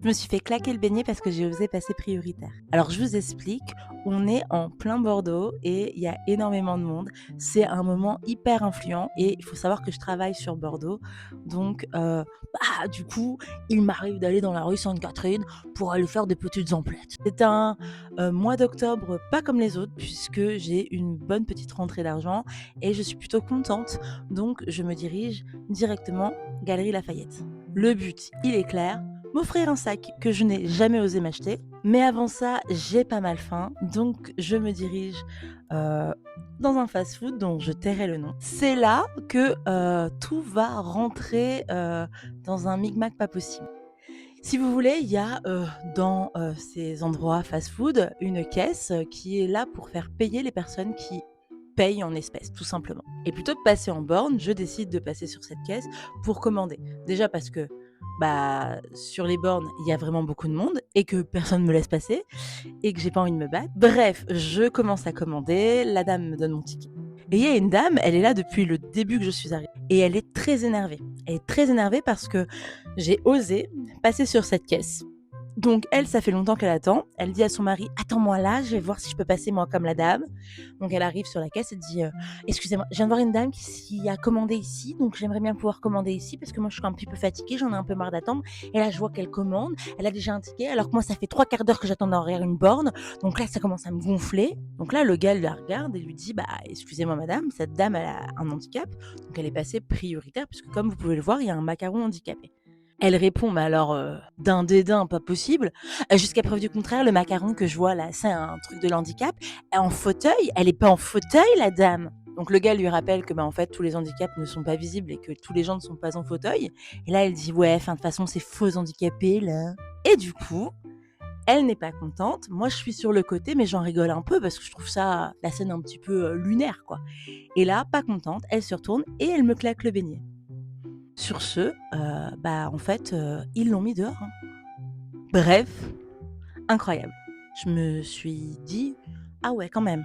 Je me suis fait claquer le beignet parce que j'ai osé passer prioritaire. Alors je vous explique, on est en plein Bordeaux et il y a énormément de monde. C'est un moment hyper influent et il faut savoir que je travaille sur Bordeaux. Donc du coup, il m'arrive d'aller dans la rue Sainte-Catherine pour aller faire des petites emplettes. C'est un mois d'octobre pas comme les autres puisque j'ai une bonne petite rentrée d'argent et je suis plutôt contente. Donc je me dirige directement Galerie Lafayette. Le but, il est clair, m'offrir un sac que je n'ai jamais osé m'acheter. Mais avant ça, j'ai pas mal faim, donc je me dirige dans un fast-food dont je tairai le nom. C'est là que tout va rentrer dans un micmac pas possible. Si vous voulez, il y a dans ces endroits fast-food une caisse qui est là pour faire payer les personnes qui payent en espèces, tout simplement. Et plutôt que passer en borne, je décide de passer sur cette caisse pour commander. Déjà parce que sur les bornes, il y a vraiment beaucoup de monde et que personne ne me laisse passer et que j'ai pas envie de me battre. Bref, je commence à commander, la dame me donne mon ticket. Et il y a une dame, elle est là depuis le début que je suis arrivée et elle est très énervée. Elle est très énervée parce que j'ai osé passer sur cette caisse. Donc elle, ça fait longtemps qu'elle attend. Elle dit à son mari: «Attends-moi là, je vais voir si je peux passer moi comme la dame». Donc elle arrive sur la caisse et dit: «Excusez-moi, je viens de voir une dame qui a commandé ici, donc j'aimerais bien pouvoir commander ici parce que moi je suis un petit peu fatiguée, j'en ai un peu marre d'attendre». Et là je vois qu'elle commande, elle a déjà un ticket alors que moi ça fait 3/4 d'heure que j'attends derrière une borne. Donc là ça commence à me gonfler. Donc là le gars la regarde et lui dit: «Bah excusez-moi madame, cette dame elle a un handicap». Donc elle est passée prioritaire puisque comme vous pouvez le voir, il y a un macaron handicapé. Elle répond, mais alors, d'un dédain pas possible. Jusqu'à preuve du contraire, le macaron que je vois là, c'est un truc de l'handicap. En fauteuil, elle est pas en fauteuil la dame. Donc le gars lui rappelle que, en fait, tous les handicaps ne sont pas visibles et que tous les gens ne sont pas en fauteuil. Et là, elle dit: «Ouais, enfin, de toute façon, c'est faux handicapés, là». Et du coup, elle n'est pas contente. Moi, je suis sur le côté, mais j'en rigole un peu parce que je trouve ça la scène un petit peu, lunaire, quoi. Et là, pas contente, elle se retourne et elle me claque le beignet. Sur ce, en fait, ils l'ont mis dehors, hein. Bref, incroyable. Je me suis dit: «Ah ouais, quand même».